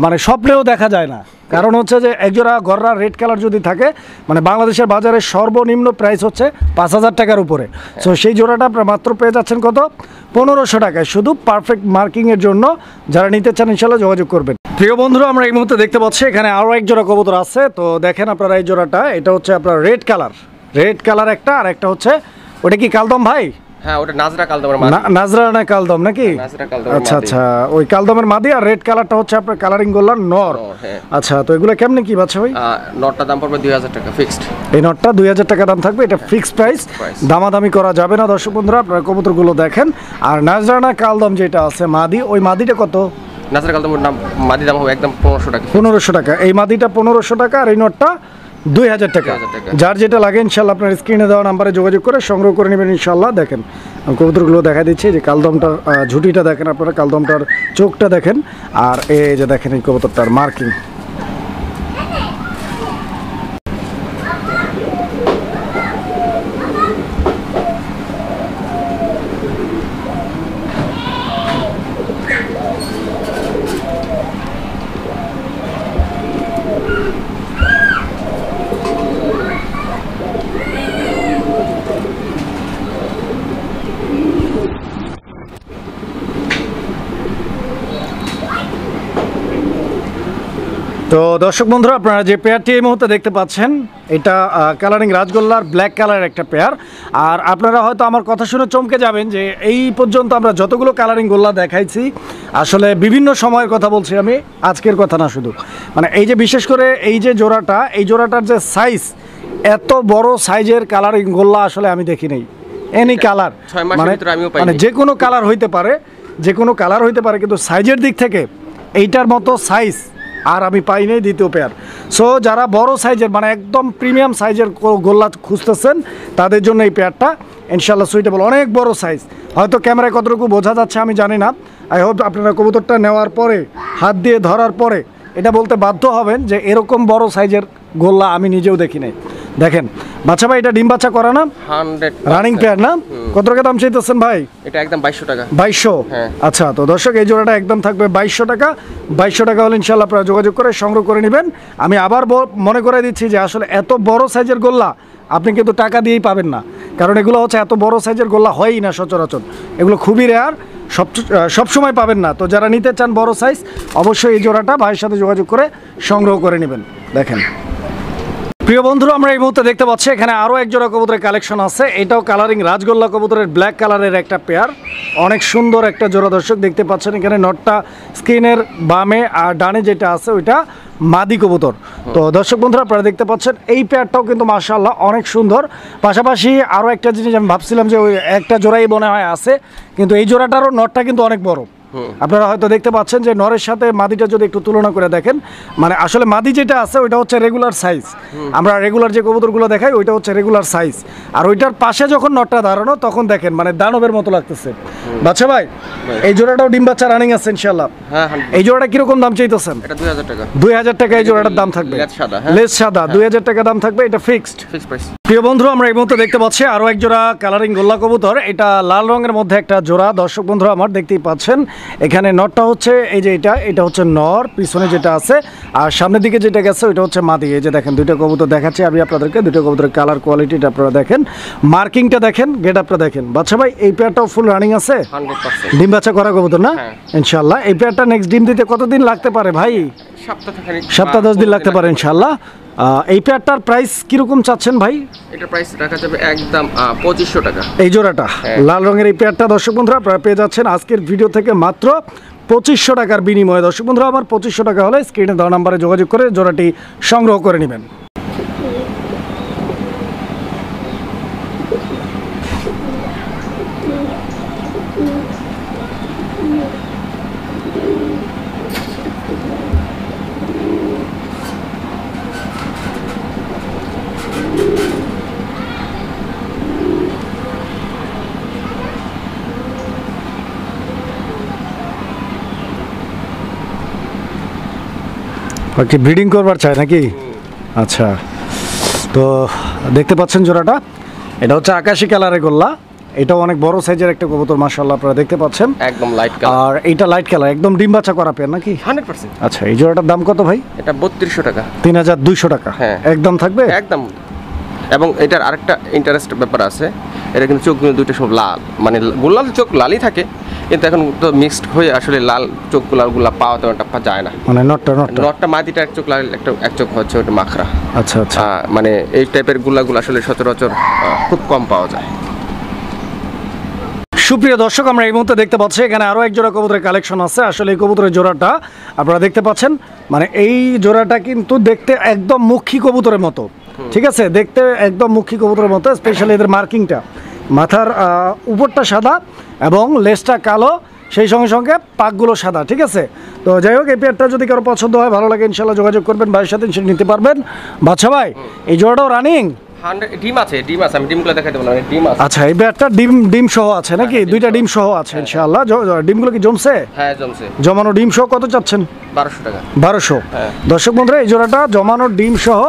মানে স্বপ্নেও দেখা যায় না। কারণ হচ্ছে যে একজোড়া গররা রেড কালার যদি থাকে, মানে বাংলাদেশের বাজারে সর্বনিম্ন প্রাইস হচ্ছে 5000 টাকার উপরে। সো সেই জোড়াটা আপনার মাত্র পেয়ে যাচ্ছেন কত? 1500 টাকায়, শুধু পারফেক্ট মার্কিংয়ের জন্য। যারা নিতে চান ইনশাল্লাহ যোগাযোগ করবেন। প্রিয় বন্ধুরা, আমরা এই মুহূর্তে দেখতে পাচ্ছি এখানে আরও এক জোড়া কবুতর আছে। তো দেখেন আপনারা এই জোড়াটা, এটা হচ্ছে আপনার রেড কালার একটা, আর একটা হচ্ছে ওটা কি কালদম ভাই? হ্যাঁ, ওটা নাজরা কালদমের মাদি। নাজরা না কালদম নাকি? আচ্ছা আচ্ছা, ওই কালদমের মাদি, আর রেড কালারটা হচ্ছে আপনার কালারিং গোল্লার নর। আচ্ছা, তো এগুলো কেমনে কি বাচ্চা ভাই? নটটা দাম পড়বে 2000 টাকা ফিক্সড। এই নটটা 2000 টাকা দাম থাকবে, এটা ফিক্সড প্রাইস, দামাদামি করা যাবে না। দর্শক বন্ধুরা, আপনারা কবুতরগুলো দেখেন। আর নাজরা না কালদম যেটা আছে মাদি, ওই মাদিটা কত? নাজরা কালদমের নাম মাদি দাম হবে একদম 1500 টাকা। 1500 টাকা, এই মাদিটা 1500 টাকা, আর এই নটটা 2000 টাকা। যার যেটা লাগে ইনশাল্লাহ আপনার স্ক্রিনে দেওয়া নাম্বারে যোগাযোগ করে সংগ্রহ করে নেবেন ইনশাল্লাহ। দেখেন কবুতরগুলো দেখা দিচ্ছে যে কালদমটার ঝুঁটিটা দেখেন আপনারা, কালদমটার চোখটা দেখেন, আর এই যে দেখেন এই কবুতরটার মার্কিং। তো দর্শক বন্ধুরা, আপনারা যে পেয়ারটি এই মুহূর্তে দেখতে পাচ্ছেন এটা কালারিং রাজগোল্লার ব্ল্যাক কালারের একটা পেয়ার। আর আপনারা হয়তো আমার কথা শুনে চমকে যাবেন যে এই পর্যন্ত আমরা যতগুলো কালারিং গোল্লা দেখাইছি আসলে বিভিন্ন সময়ের কথা বলছি আমি, আজকের কথা না শুধু। মানে এই যে বিশেষ করে এই যে জোড়াটা, এই জোড়াটার যে সাইজ, এত বড় সাইজের কালারিং গোল্লা আসলে আমি দেখি নাই। এনি কালার মানে যে কোনো কালার হইতে পারে, যে কোনো কালার হইতে পারে, কিন্তু সাইজের দিক থেকে এইটার মতো সাইজ আর আমি পাই নাই দ্বিতীয় পেয়ার। সো যারা বড় সাইজের মানে একদম প্রিমিয়াম সাইজের গোল্লা খুঁজতেছেন তাদের জন্য এই পেয়ারটা ইনশাল্লাহ সুইটেবল। অনেক বড় সাইজ, হয়তো ক্যামেরায় কতটুকু বোঝা যাচ্ছে আমি জানি না। আই হোপ আপনারা কবুতরটা নেওয়ার পরে, হাত দিয়ে ধরার পরে এটা বলতে বাধ্য হবেন যে এরকম বড় সাইজের গোল্লা আমি নিজেও দেখি নাই। দেখেন বাচ্চা ভাই, এটা ডিম বাচ্চা করা না? 100 রানিং পেয়ার না? কত টাকা দাম চাইতেছেন ভাই? এটা একদম 2200 টাকা। 2200? আচ্ছা, তো দর্শক এই জোড়াটা একদম থাকবে 2200 টাকা। 2200 টাকা হলে ইনশাল্লাহ আপনারা যোগাযোগ করে সংগ্রহ করে নেবেন। আমি আবার মনে করে দিচ্ছি যে আসলে এত বড় সাইজের গোল্লা আপনি কিন্তু টাকা দিয়েই পাবেন না, কারণ এগুলো হচ্ছে এত বড় সাইজের গোল্লা হয়ই না সচরাচর, এগুলো খুবই রেয়ার, সবসময় পাবেন না। তো যারা নিতে চান বড় সাইজ, অবশ্যই এই জোড়াটা ভাইয়ের সাথে যোগাযোগ করে সংগ্রহ করে নেবেন। দেখেন প্রিয় বন্ধুরা, আমরা এই মুহূর্তে দেখতে পাচ্ছি এখানে আরও এক জোড়া কবুতরের কালেকশন আছে। এটাও কালারিং রাজগোল্লা কবুতরের ব্ল্যাক কালারের একটা পেয়ার, অনেক সুন্দর একটা জোড়া। দর্শক দেখতে পাচ্ছেন এখানে নটটা স্ক্রিনের বামে আর ডানে যেটা আছে ওইটা মাদি কবুতর। তো দর্শক বন্ধুরা, আপনারা দেখতে পাচ্ছেন এই পেয়ারটাও কিন্তু মাশাআল্লাহ অনেক সুন্দর। পাশাপাশি আরও একটা জিনিস আমি ভাবছিলাম যে ওই একটা জোড়াই মনে হয় আছে, কিন্তু এই জোড়াটারও নটটা কিন্তু অনেক বড়। আপনারা হয়তো দেখতে পাচ্ছেন যে নরের সাথে মাদিটা যদি একটু তুলনা করে দেখেন, মানে আসলে মাদি যেটা আছে ওইটা হচ্ছে রেগুলার সাইজ, আমরা রেগুলার যে কবুতরগুলো দেখাই ওইটা হচ্ছে রেগুলার সাইজ। আর ওইটার পাশে যখন নটটা দাঁড়ানো তখন দেখেন মানে দানবের মতো লাগতেছে। বাচ্চা ভাই, এই জোড়াটাও ডিম বাচ্চা রানিং আছে ইনশাআল্লাহ। এই জোড়াটা কিরকম দাম চাইতেছেন? এটা 2000 টাকা। 2000 টাকা এই জোড়াটার দাম থাকবে। লেস সাদা 2000 টাকা দাম থাকবে, এটা ফিক্সড প্রাইস। প্রিয় বন্ধু, আমরা এই মুহূর্তে দেখতে পাচ্ছি আরও এক জোড়া কালারিং গোল্লা কবুতর। এটা লাল রঙের মধ্যে একটা জোড়া। দর্শক বন্ধু আমার দেখতেই পাচ্ছেন এখানে নটটা হচ্ছে এই যে এটা হচ্ছে নর, পিছনে যেটা আছে, আর সামনের দিকে যেটা গেছে ওইটা হচ্ছে মাদি। এই যে দেখেন দুইটা কবুতর দেখাচ্ছি আমি আপনাদেরকে, দুইটা কবুতরের কালার কোয়ালিটিটা আপনারা দেখেন, মার্কিংটা দেখেন, গেট আপটা দেখেন। বাচ্চা ভাই, এই পেয়ারটাও ফুল রানিং আছে? 100% ডিম বাচ্চা করা কবুতর না? ইনশাআল্লাহ। এই পেয়ারটা নেক্সট ডিম দিতে কতদিন লাগতে পারে ভাই? সপ্তাহ 10 দিন লাগতে পারে ইনশাআল্লাহ। এই পেয়ারটার প্রাইস কিরকম চাচ্ছেন ভাই? এটা প্রাইস রাখা যাবে একদম 2500 টাকা। এই জোড়াটা লাল রঙের এই পেয়ারটা দর্শক বন্ধুরা আপনারা পেয়ে যাচ্ছেন আজকের ভিডিও থেকে মাত্র 2500 টাকার বিনিময়ে। দর্শক বন্ধুরা আমার 2500 টাকা হলে স্ক্রিনে দেওয়া নাম্বারে যোগাযোগ করে জোড়াটি সংগ্রহ করে নেবেন। কি ব্রিডিং করবার চাই নাকি? আচ্ছা, তো দেখতে পাচ্ছেন জোড়াটা, এটা হচ্ছে আকাশি কালারের গোল্লা। এটাও অনেক বড় সাইজের একটা কবুতর মাশাআল্লাহ, আপনারা দেখতে পাচ্ছেন একদম লাইট কালার। আর এইটা লাইট কালার, একদম ডিম বাচ্চা করা পেয়ার নাকি? 100%। আচ্ছা, এই জোড়াটার দাম কত ভাই? এটা 3200 টাকা। 3200 টাকা একদম থাকবে একদম। এবং এটার আরেকটা ইন্টারেস্ট ব্যাপার আছে, এটা কিন্তু চোখ দুটো সব লাল, মানে গোল্লার চোখ লালই থাকে, কিন্তু এখন তো মিক্সড হয়ে আসলে লাল চোখগুলা পাওয়া তেমন একটা যায় না। মানে নটটা মাদিটা এক চোখ লাল, এক চোখ হচ্ছে ওটা মাখরা। আচ্ছা আচ্ছা, মানে এই টাইপের গুলাগুলো আসলে সচরাচর খুব কম পাওয়া যায়। সুপ্রিয় দর্শক, আমরা এই মুহূর্তে দেখতে পাচ্ছি এখানে আরও এক জোড়া কবুতরের কালেকশন আছে। আসলে এই কবুতরের জোড়াটা আপনারা দেখতে পাচ্ছেন, মানে এই জোড়াটা কিন্তু দেখতে একদম মুখী কবুতরের মতো, ঠিক আছে, দেখতে একদম মুখী কবুতরের মতো। স্পেশালি এদের মার্কিংটা, মাথার উপরটা সাদা এবং লেজটা কালো, সেই সঙ্গে সঙ্গে পাকগুলো সাদা, ঠিক আছে। তো যাই হোক, এই পেয়ারটা যদি কারো পছন্দ হয়, ভালো লাগে, ইনশাল্লাহ যোগাযোগ করবেন, ভাইয়ের সাথে নিতে পারবেন। বাচ্চা ভাই, এই জোড়াটাও রানিং? ডিম আছে, আমি ডিমগুলো দেখাতে বললাম, ডিম আছে। আচ্ছা, এই পেয়ারটা ডিম সহ আছে নাকি? দুইটা ডিম সহ আছে ইনশাআল্লাহ। ডিমগুলো কি জমছে? হ্যাঁ জমছে। জমানো ডিম সহ কত চাচ্ছেন? 1200 টাকা। 1200। হ্যাঁ। দর্শক বন্ধুরা, এই জোড়াটা জমানো ডিম সহ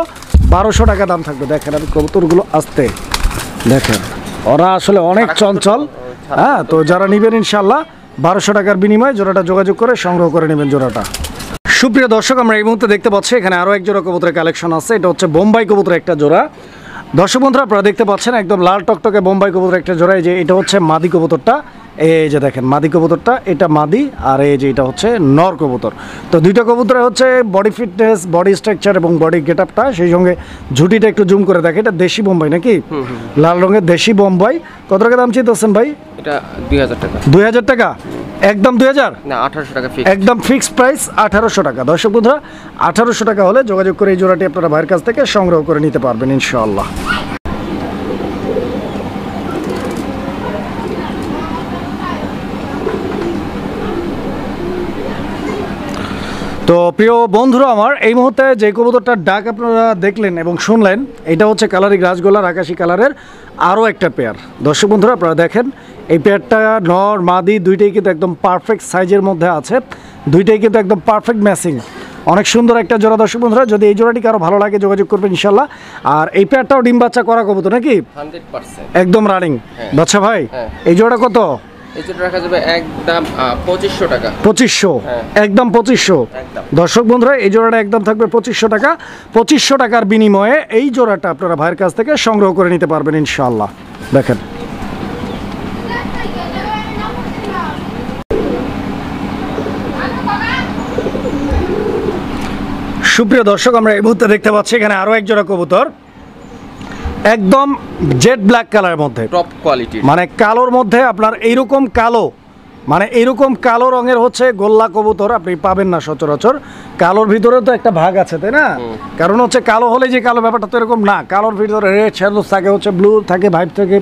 1200 টাকা দাম থাকবে। দেখেন আমি কবুতরগুলো আসতে দেখেন, ওরা আসলে অনেক চঞ্চল। হ্যাঁ, তো যারা নেবেন ইনশাআল্লাহ 1200 টাকার বিনিময়ে জোড়াটা যোগাযোগ করে সংগ্রহ করে নেবেন জোড়াটা। সুপ্রিয় দর্শক, আমরা এই মুহূর্তে দেখতে পাচ্ছি এখানে আরও এক জোড়া কবুতরের কালেকশন আছে। এটা হচ্ছে বোম্বাই কবুতরের একটা জোড়া। দর্শক বন্ধুরা, আপনারা দেখতে পাচ্ছেন একদম লাল টকটকে বোম্বাই কবুতরের একটা জোড়া। এই যে এটা হচ্ছে মাদি কবুতরটা, এই যে দেখেন মাদি কবুতরটা, এটা মাদি, আর এই যে এটা হচ্ছে নর কবুতর। তো দুইটা কবুতরে হচ্ছে বডি ফিটনেস, বডি স্ট্রাকচার এবং বডি গেট আপটা, সেই সঙ্গে ঝুটিটা একটু জুম করে দেখে। এটা দেশি বোম্বাই নাকি? লাল রঙের দেশি বোম্বাই। কত টাকা দাম চাইতেছেন ভাই? এটা 2000 টাকা। 2000 টাকা? একদম 2000 না, 1800 টাকা ফিক্স। একদম ফিক্সড প্রাইস 1800 টাকা। দর্শক বন্ধুরা, 1800 টাকা হলে যোগাযোগ করে এই জোড়াটি আপনারা ভাইয়ের কাছ থেকে সংগ্রহ করে নিতে পারবেন ইনশাআল্লাহ। তো প্রিয় বন্ধুরা আমার, এই মুহূর্তে যে কবুতরটার ডাক আপনারা দেখলেন এবং শুনলেন, এটা হচ্ছে কালারিং রাজগোল্লার আকাশি কালারের আরও একটা পেয়ার। দর্শক বন্ধুরা, আপনারা দেখেন এই পেয়ারটা নর মাদি দুইটাই কিন্তু একদম পারফেক্ট সাইজের মধ্যে আছে, দুইটাই কিন্তু একদম পারফেক্ট ম্যাচিং, অনেক সুন্দর একটা জোড়া। দর্শক বন্ধুরা, যদি এই জোড়াটি কারো ভালো লাগে যোগাযোগ করবেন ইনশাল্লাহ। আর এই পেয়ারটাও ডিম বাচ্চা করা কবুতর নাকি? 100% একদম রানিং। বাচ্চা ভাই, এই জোড়া কত? এই জোড়া রাখা যাবে একদম 2500 টাকা। 2500? একদম 2500। দর্শক বন্ধুরা, এই জোড়াটা একদম থাকবে 2500 টাকা। 2500 টাকার বিনিময়ে এই জোড়াটা আপনারা ভাইয়ের কাছ থেকে সংগ্রহ করে নিতে পারবেন ইনশাআল্লাহ। দেখেন সুপ্রিয় দর্শক, আমরা এই মুহূর্তে দেখতে পাচ্ছি এখানে আরও এক জোড়া কবুতর, একদম জেড ব্ল্যাক কালারের মধ্যে, টপ কোয়ালিটি, মানে কালোর মধ্যে আপনার এইরকম কালো, মানে এইরকম কালো রঙের হচ্ছে গোল্লা কবুতর আপনি পাবেন না সচরাচর। কালোর ভিতরে তো একটা ভাগ আছে, তাই না? কারণ হচ্ছে কালো হলে যে কালো, ব্যাপারটা তো এরকম না। কালোর ভিতরে রেড শ্যাডোজ থাকে, হচ্ছে ব্লু থাকে, ভাইব থাকে,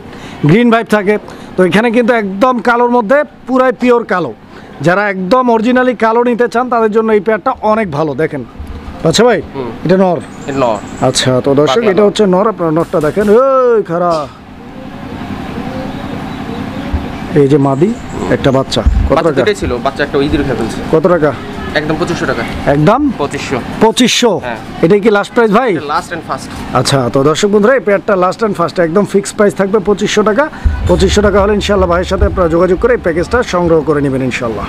গ্রিন ভাইব থাকে। তো এখানে কিন্তু একদম কালোর মধ্যে পুরাই পিওর কালো। যারা একদম অরিজিনালি কালো নিতে চান তাদের জন্য এই পেয়ারটা অনেক ভালো। দেখেন আচ্ছা ভাই, এটা নর? আচ্ছা, তো দর্শক এটা হচ্ছে নর। আপনার নরটা দেখেন, ওই খারা, এই যে মাদি, একটা বাচ্চা। কত টাকা ছিল? বাচ্চা একটা ইজির খেয়ে ফেলছে। কত টাকা? একদম 2500 টাকা। একদম 2500। এটাই কি লাস্ট প্রাইস ভাই? Last and first. আচ্ছা, তো দর্শক বন্ধুরা, এই পেয়ারটা লাস্ট এন্ড ফার্স্ট একদম ফিক্সড প্রাইস থাকবে 2500 টাকা। 2500 টাকা হলে ইনশাআল্লাহ ভাইয়ের সাথে আপনারা যোগাযোগ করে এই প্যাকেজটা সংগ্রহ করে নেবেন ইনশাআল্লাহ।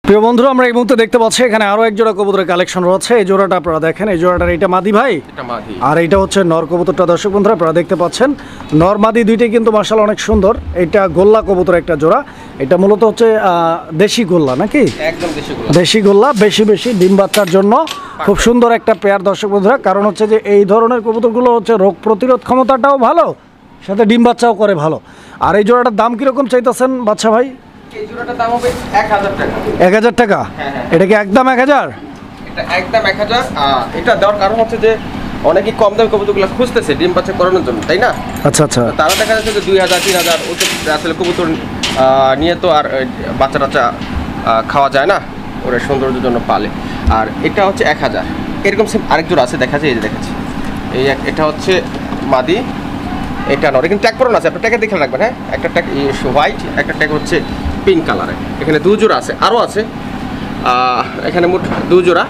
প্রিয় বন্ধুরা, আমরা এই মুহূর্তে দেখতে পাচ্ছি এখানে আরও এক জোড়া কবুতরের কালেকশন রয়েছে। এই জোড়াটা আপনারা দেখেন, এই জোড়াটার এটা মাদি ভাই, আর এইটা হচ্ছে নর কবুতরটা। দর্শক বন্ধুরা, আপনারা দেখতে পাচ্ছেন নর মাদি দুইটাই কিন্তু মাশাআল্লাহ অনেক সুন্দর। এটা গোল্লা কবুতর একটা জোড়া। এটা মূলত হচ্ছে দেশি গোল্লা নাকি? একদম দেশি গোল্লা, বেশি বেশি ডিম বাচ্চার জন্য খুব সুন্দর একটা পেয়ার। দর্শক বন্ধুরা, কারণ হচ্ছে যে এই ধরনের কবুতরগুলো হচ্ছে রোগ প্রতিরোধ ক্ষমতাটাও ভালো, সাথে ডিম বাচ্চাও করে ভালো। আর এই জোড়াটার দাম কিরকম চাইতেছেন বাচ্চা ভাই? এই জোড়াটার দাম হবে 1000 টাকা। 1000 টাকা? এটা কি একদম 1000? এটা একদম 1000। এটা দেওয়ার কারণ হচ্ছে যে অনেকেই কম দামি কবুতরগুলো খুঁজতেছে ডিম বাচ্চা করানোর জন্য, তাই না? আচ্ছা আচ্ছা। তারা দেখা যাচ্ছে যে 2000 3000 ওটা আসলে কবুতর নিয়ে তো আর বাচ্চা টাচ্চা খাওয়া যায় না, ওরা সৌন্দর্যের জন্য পালে। আর এটা হচ্ছে 1000। এরকম সেম আরেক জোড়া আছে, দেখাচ্ছে, এই যে দেখাচ্ছি। এটা হচ্ছে মাদি, এটা নর। কিন্তু ট্যাগ পরানো আছে, আপনার ট্যাগে দেখে রাখবেন। হ্যাঁ, একটা ট্যাগ হোয়াইট, একটা ট্যাগ হচ্ছে পিঙ্ক কালারে। এখানে 2 জোড়া আছে, আরও আছে এখানে মোট 2 জোড়া।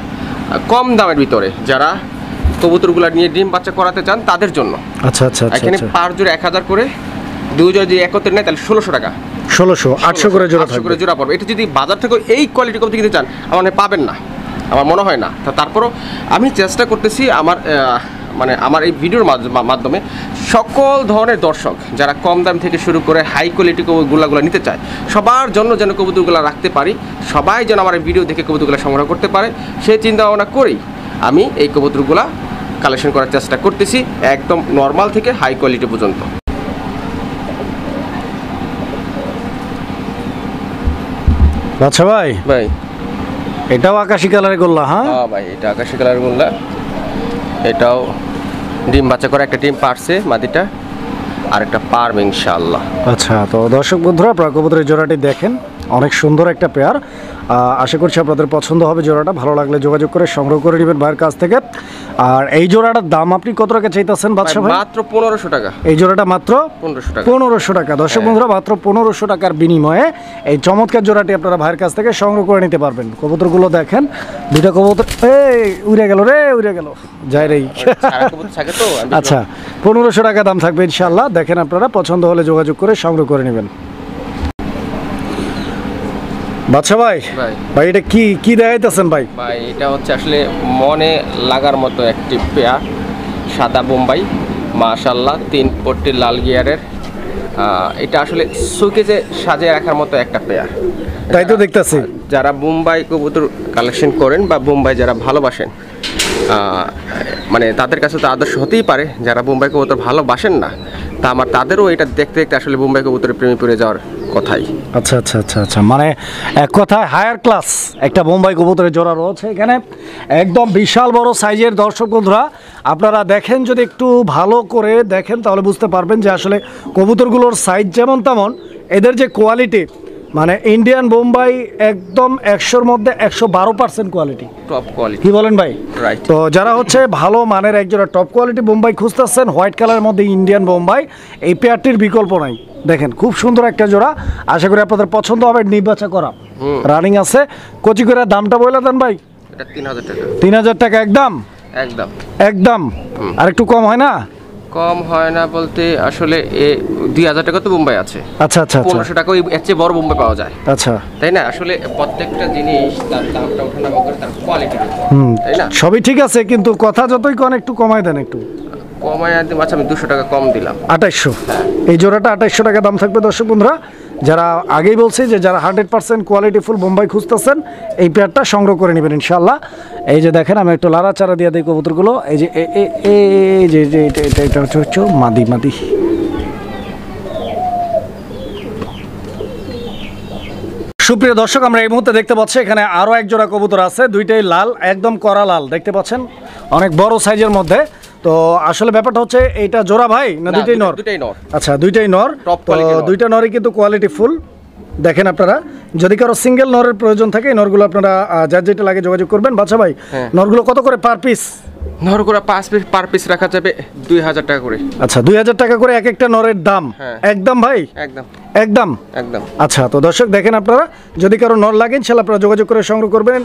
কম দামের ভিতরে যারা কবুতরগুলো নিয়ে ডিম বাচ্চা করাতে চান তাদের জন্য। আচ্ছা আচ্ছা। এখানে পার জোড়া 1000 করে, 2 জোড়া যদি একত্রে নেয় তাহলে 1600 টাকা। 1600, 800 করে জোড়া থাকবে। 800 করে জোড়া পড়বে। এটা যদি বাজার থেকে এই কোয়ালিটি কবুতর কিনতে চান আমার পাবেন না, আমার মনে হয় না। তারপরও আমি চেষ্টা করতেছি আমার এই ভিডিওর মাধ্যমে সকল ধরনের দর্শক যারা কম দাম থেকে শুরু করে হাই কোয়ালিটি কবুতরগুলো নিতে চায় সবার জন্য যেন কবুতরগুলো রাখতে পারি, সবাই যেন আমার এই ভিডিও দেখে কবুতরগুলো সংগ্রহ করতে পারে, সেই চিন্তা ভাবনা করেই আমি এই কবুতরগুলো কালেকশন করার চেষ্টা করতেছি, একদম নর্মাল থেকে হাই কোয়ালিটি পর্যন্ত। আচ্ছা ভাই, এটাও আকাশি কালারের গোল্লা? হ্যাঁ ভাই, এটা আকাশি কালারের গোল্লা। এটাও ডিম বাচ্চা করে একটা ডিম পারছে মাদিটা। আর একটা পারবে ইনশাআল্লাহ। আচ্ছা, তো দর্শক বন্ধুরা আপনারা কবুতরের জোড়াটি দেখেন, অনেক সুন্দর একটা পেয়ার। আশা করছি আপনাদের পছন্দ হবে জোড়াটা। ভালো লাগলে যোগাযোগ করে সংগ্রহ করে নেবেন ভাইয়ের কাছ থেকে। আর এই জোড়াটার দাম আপনি কত টাকা চাইতেছেন বাদশা ভাই? মাত্র 1500 টাকা। এই জোড়াটা মাত্র 1500 টাকা। 1500 টাকা। দর্শক বন্ধুরা মাত্র 1500 টাকার বিনিময়ে এই চমৎকার জোড়াটি আপনারা ভাইয়ের কাছ থেকে সংগ্রহ করে নিতে পারবেন। কবুতরগুলো দেখেন, দুইটা কবুতর উড়ে গেল রে, উড়ে গেল যায় রে। আচ্ছা, 1500 টাকা দাম থাকবে ইনশাআল্লাহ। দেখেন আপনারা, পছন্দ হলে যোগাযোগ করে সংগ্রহ করে নেবেন। বাদশা ভাই, ভাই এটা কি কি দেখাইতেছেন ভাই? ভাই এটা হচ্ছে আসলে মনে লাগার মতো একটি পেয়ার, সাদা বোম্বাই, মাশাআল্লাহ 3 পট্টি লাল গিয়ারের। এটা আসলে শোকেজে সাজিয়ে রাখার মতো একটা পেয়ার। তাই তো দেখতেছি। যারা বোম্বাই কবুতর কালেকশন করেন বা বোম্বাই যারা ভালোবাসেন, মানে তাদের কাছে তো আদর্শ হতেই পারে। যারা বোম্বাই কবুতর ভালোবাসেন না, তা আমার তাদেরও এটা দেখতে দেখতে আসলে বোম্বাই কবুতরের প্রেমে পড়ে যাওয়ার কথাই। আচ্ছা আচ্ছা আচ্ছা আচ্ছা, মানে এক কথায় হায়ার ক্লাস একটা বোম্বাই কবুতরের জোড়া রয়েছে এখানে, একদম বিশাল বড় সাইজের। দর্শক বন্ধুরা আপনারা দেখেন, যদি একটু ভালো করে দেখেন তাহলে বুঝতে পারবেন যে আসলে কবুতরগুলোর সাইজ যেমন তেমন এদের যে কোয়ালিটি, মানে ইন্ডিয়ান বোম্বাই একদম 100-র মধ্যে 112% কোয়ালিটি, টপ কোয়ালিটি। কি বলেন ভাই? রাইট। তো যারা হচ্ছে ভালো মানের একজোড়া টপ কোয়ালিটি বোম্বাই খুঁজতেছেন, হোয়াইট কালারের মধ্যে ইন্ডিয়ান বোম্বাই, এই পেয়ারটির বিকল্প নাই। দেখেন খুব সুন্দর একটা জোড়া, আশা করি আপনাদের পছন্দ হবে। নির্বাচন করা রানিং আছে, কচি করে দামটা বলে দেন ভাই। এটা 3000 টাকা। 3000 টাকা একদম? একদম একদম। আর একটু কম হয় না? কম হয় না বলতে আসলে 2000 টাকা তো বোম্বাই আছে। আচ্ছা আচ্ছা, 1500 টাকা এর চেয়ে বড় বোম্বাই পাওয়া যায়। আচ্ছা, তাই না? আসলে প্রত্যেকটা জিনিস তার দামটা ওঠানামা করে তার কোয়ালিটি, তাই না? সবই ঠিক আছে, কিন্তু কথা যতই কোন একটু কমায় দেন, একটু কমায় দিন। আচ্ছা, আমি 200 টাকা কম দিলাম। 2800। এই জোড়াটা 2800 টাকা দাম থাকবে। দর্শক বন্ধুরা যারা আগেই বলছি যে যারা 100% কোয়ালিটিফুল বোম্বাই খুঁজতেছেন, এই পেয়ারটা সংগ্রহ করে নেবেন ইনশাআল্লাহ। এই যে দেখেন, আমি একটু লাড়াচাড়া দিয়ে দিই কবুতরগুলো। এই যে এই যে এটা হচ্ছে মাদি মাদি। সুপ্রিয় দর্শক, আমরা এই মুহূর্তে দেখতে পাচ্ছি এখানে আরো এক জোড়া কবুতর আছে, দুইটাই লাল, একদম কড়া লাল দেখতে পাচ্ছেন, অনেক বড় সাইজের মধ্যে। তো আসলে ব্যাপারটা হচ্ছে এইটা জোড়া ভাই না দুইটাই নর? দুইটাই নর। আচ্ছা, দুইটাই নর। তো দুইটা নরই কিন্তু কোয়ালিটি ফুল। দেখেন আপনারা, যদি কারো সিঙ্গেল নরের প্রয়োজন থাকে এই নরগুলো আপনারা যার যেটা লাগে যোগাযোগ করবেন। বাচ্চা ভাই, নরগুলো কত করে পার পিস? নরগুলো 5 পিস পার পিস রাখা যাবে 2000 টাকা করে। আচ্ছা, 2000 টাকা করে এক একটা নরের দাম। একদম ভাই? একদম একদম একদম। আচ্ছা, তো দর্শক দেখেন আপনারা, যদি কারো নর লাগে ইনশাআল্লাহ আপনারা যোগাযোগ করে সংগ্রহ করবেন।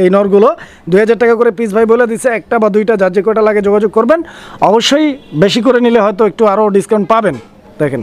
এই নরগুলো 2000 টাকা করে পিস ভাই বলে দিচ্ছে, একটা বা দুইটা যার যে কটা লাগে যোগাযোগ করবেন। অবশ্যই বেশি করে নিলে হয়তো একটু আরও ডিসকাউন্ট পাবেন। দেখেন